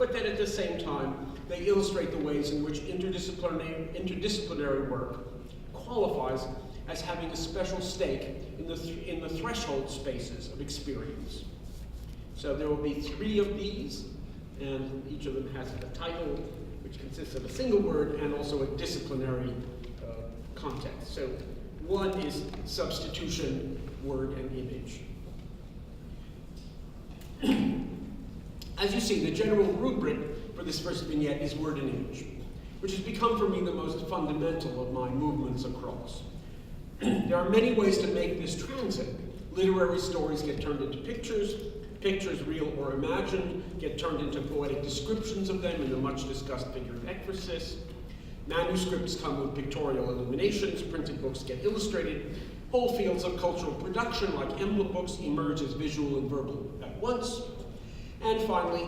but then at the same time, they illustrate the ways in which interdisciplinary work qualifies as having a special stake in the threshold spaces of experience. So there will be 3 of these, and each of them has a title which consists of a single word and also a disciplinary context. So one is substitution, word, and image. As you see, the general rubric for this first vignette is word and image, which has become for me the most fundamental of my movements across. There are many ways to make this transit. Literary stories get turned into pictures, pictures, real or imagined, get turned into poetic descriptions of them in the much-discussed figure of ekphrasis. Manuscripts come with pictorial illuminations, printed books get illustrated, whole fields of cultural production, like emblem books, emerge as visual and verbal at once. And finally,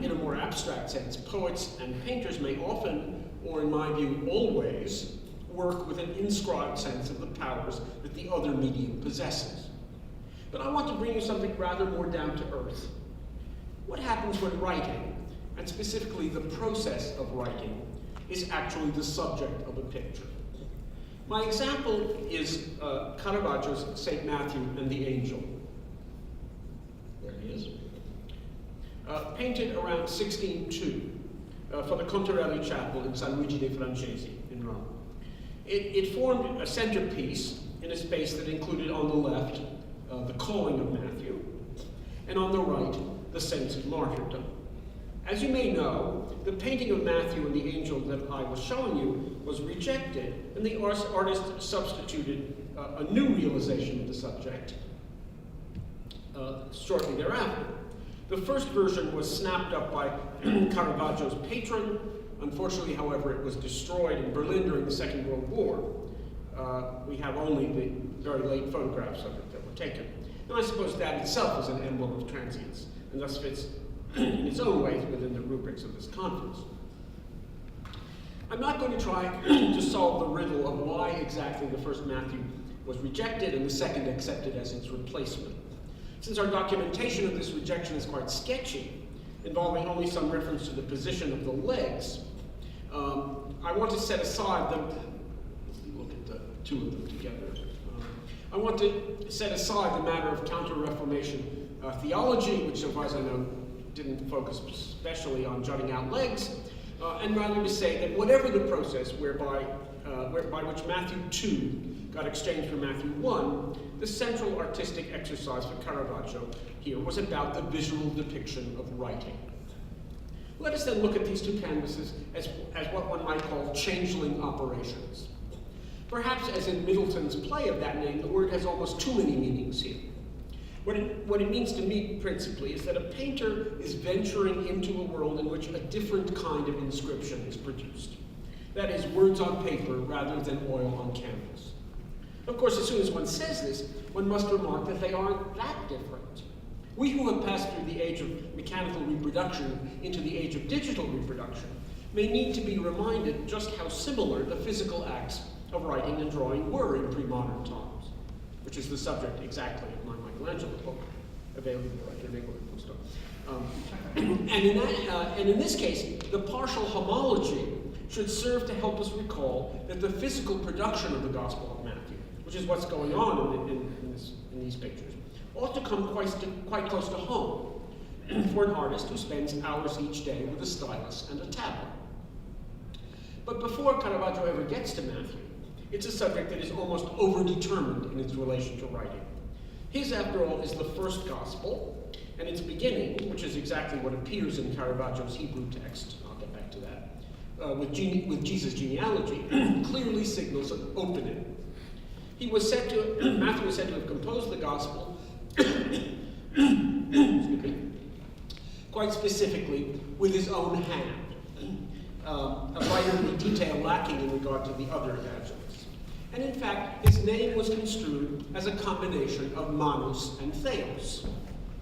in a more abstract sense, poets and painters may often, or in my view always, work with an inscribed sense of the powers that the other medium possesses. But I want to bring you something rather more down to earth. What happens when writing, and specifically the process of writing, is actually the subject of a picture? My example is Caravaggio's St. Matthew and the Angel. There he is. Painted around 1602 for the Contarelli Chapel in San Luigi dei Francesi in Rome. It formed a centerpiece in a space that included on the left the calling of Matthew, and on the right, the saints of martyrdom. As you may know, the painting of Matthew and the Angel that I was showing you was rejected, and the artist substituted a new realization of the subject shortly thereafter. The first version was snapped up by Caravaggio's patron. Unfortunately, however, it was destroyed in Berlin during the Second World War. We have only the very late photographs of it that were taken. And I suppose that itself is an emblem of transience, and thus fits in its own way within the rubrics of this conference. I'm not going to try to solve the riddle of why exactly the first Matthew was rejected and the second accepted as its replacement. Since our documentation of this rejection is quite sketchy, involving only some reference to the position of the legs, I want to set aside the, look at the two of them together. I want to set aside the matter of Counter-Reformation theology, which, so far as I know, didn't focus especially on jutting out legs, and rather to say that whatever the process by which Matthew 2 got exchanged for Matthew 1, the central artistic exercise for Caravaggio here was about the visual depiction of writing. Let us then look at these two canvases as what one might call changeling operations. Perhaps as in Middleton's play of that name, the word has almost too many meanings here. What it means to me, principally, is that a painter is venturing into a world in which a different kind of inscription is produced. That is, words on paper rather than oil on canvas. Of course, as soon as one says this, one must remark that they aren't that different. We who have passed through the age of mechanical reproduction into the age of digital reproduction may need to be reminded just how similar the physical acts of writing and drawing were in pre-modern times, which is the subject exactly of my Michelangelo book, available at your neighborhood bookstore. And in this case, the partial homology should serve to help us recall that the physical production of the Gospel of Matthew, which is what's going on in these pictures, ought to come quite close to home for an artist who spends hours each day with a stylus and a tablet. But before Caravaggio ever gets to Matthew, it's a subject that is almost overdetermined in its relation to writing. His, after all, is the first gospel, and its beginning, which is exactly what appears in Caravaggio's Hebrew text, I'll get back to that, with Jesus' genealogy, clearly signals an opening. Matthew was said to have composed the gospel, quite specifically, with his own hand, a writerly detail lacking in regard to the other evangelists. And in fact, his name was construed as a combination of manus and theos,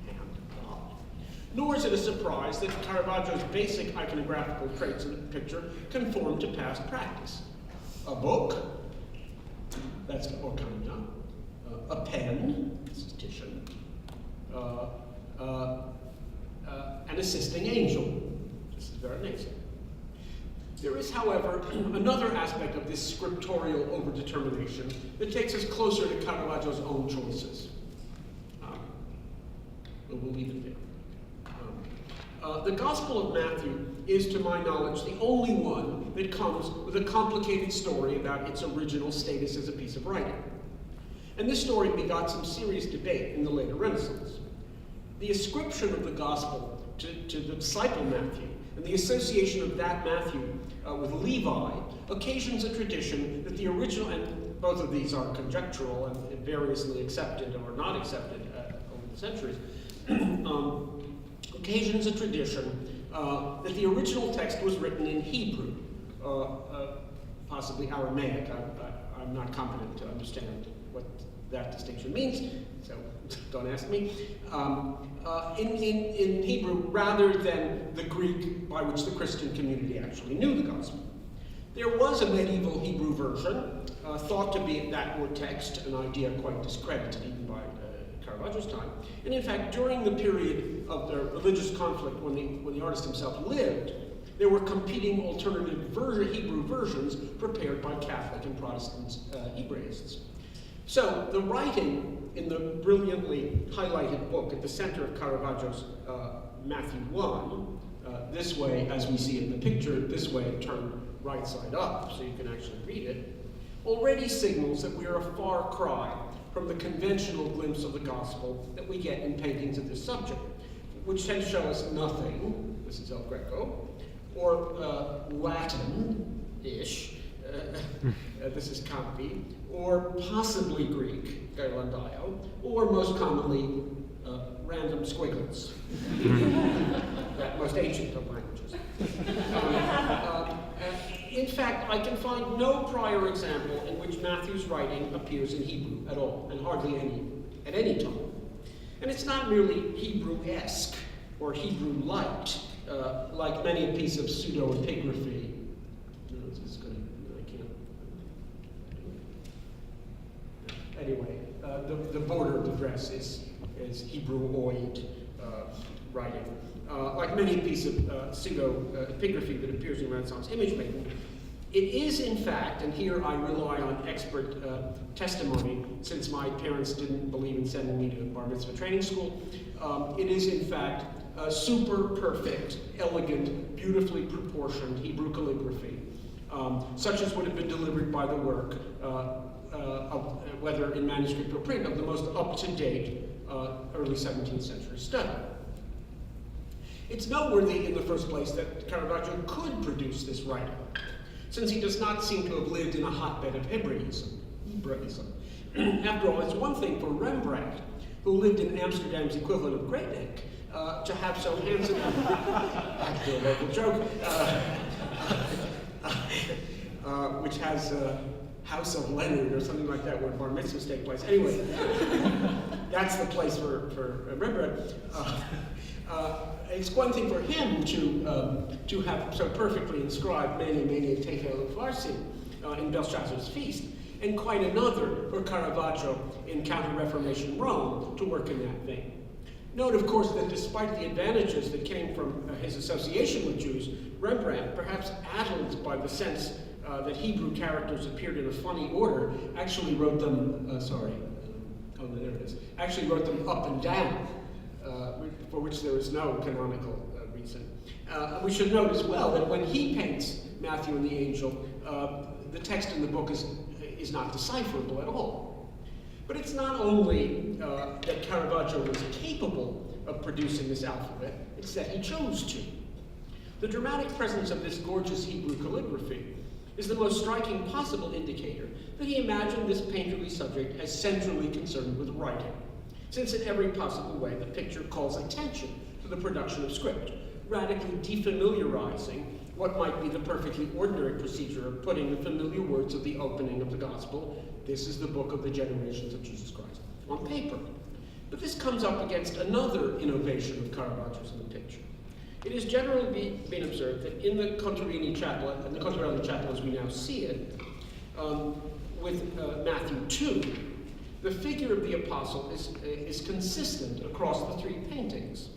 hand, God. Nor is it a surprise that Caravaggio's basic iconographical traits in the picture conform to past practice. A book, that's Orkana, a pen, this is Titian, an assisting angel, this is, however, another aspect of this scriptorial overdetermination that takes us closer to Caravaggio's own choices. But we'll leave it there. The Gospel of Matthew is, to my knowledge, the only one that comes with a complicated story about its original status as a piece of writing. And this story begot some serious debate in the later Renaissance. The ascription of the Gospel to the disciple Matthew and the association of that Matthew with Levi occasions a tradition that the original, and both of these are conjectural and variously accepted or not accepted over the centuries, occasions a tradition that the original text was written in Hebrew, possibly Aramaic. I'm not competent to understand what that distinction means, so don't ask me. In Hebrew, rather than the Greek by which the Christian community actually knew the gospel. There was a medieval Hebrew version, thought to be that word text, an idea quite discredited even by Caravaggio's time. And in fact, during the period of the religious conflict when the artist himself lived, there were competing alternative Hebrew versions prepared by Catholic and Protestant Hebraists. So the writing in the brilliantly highlighted book at the center of Caravaggio's Matthew 1, this way, as we see in the picture, this way turned right side up so you can actually read it, already signals that we are a far cry from the conventional glimpse of the gospel that we get in paintings of this subject, which tend to show us nothing, this is El Greco, or Latin-ish, this is Campi, or possibly Greek, Ghirlandaio, or most commonly random squiggles, that most ancient of languages. In fact, I can find no prior example in which Matthew's writing appears in Hebrew at all, and hardly any at any time. And it's not merely Hebrew-esque or Hebrew-light, like many a piece of pseudo-epigraphy. Anyway, the border of the dress is Hebrew-oid writing. Like many a piece of pseudo-epigraphy that appears in Renaissance image making, it is in fact, and here I rely on expert testimony since my parents didn't believe in sending me to bar mitzvah training school, it is in fact super perfect, elegant, beautifully proportioned Hebrew calligraphy, such as would have been delivered by the work, whether in manuscript or print, of the most up-to-date early 17th century study. It's noteworthy in the first place that Caravaggio could produce this writing, since he does not seem to have lived in a hotbed of Hebraism. After all, it's one thing for Rembrandt, who lived in Amsterdam's equivalent of Great Neck, to have so handsome, back to a local joke, which has House of Leonard or something like that, where bar mitzvahs take place. Anyway, that's the place for Rembrandt. It's one thing for him to have so perfectly inscribed Mene Mene Tekel Upharsin in Belshazzar's feast, and quite another for Caravaggio in Counter-Reformation Rome to work in that vein. Note, of course, that despite the advantages that came from his association with Jews, Rembrandt, perhaps addled by the sense that Hebrew characters appeared in a funny order, actually wrote them, there it is, actually wrote them up and down, for which there is no canonical reason. We should note as well that when he paints Matthew and the angel, the text in the book is not decipherable at all. But it's not only that Caravaggio was capable of producing this alphabet, it's that he chose to. The dramatic presence of this gorgeous Hebrew calligraphy is the most striking possible indicator that he imagined this painterly subject as centrally concerned with writing, since in every possible way the picture calls attention to the production of script, radically defamiliarizing what might be the perfectly ordinary procedure of putting the familiar words of the opening of the gospel, "This is the book of the generations of Jesus Christ," on paper. But this comes up against another innovation of Caravaggio's in the picture. It has generally been observed that in the Contarini Chapel, and the Contarelli Chapel as we now see it, with Matthew 2, the figure of the apostle is consistent across the three paintings.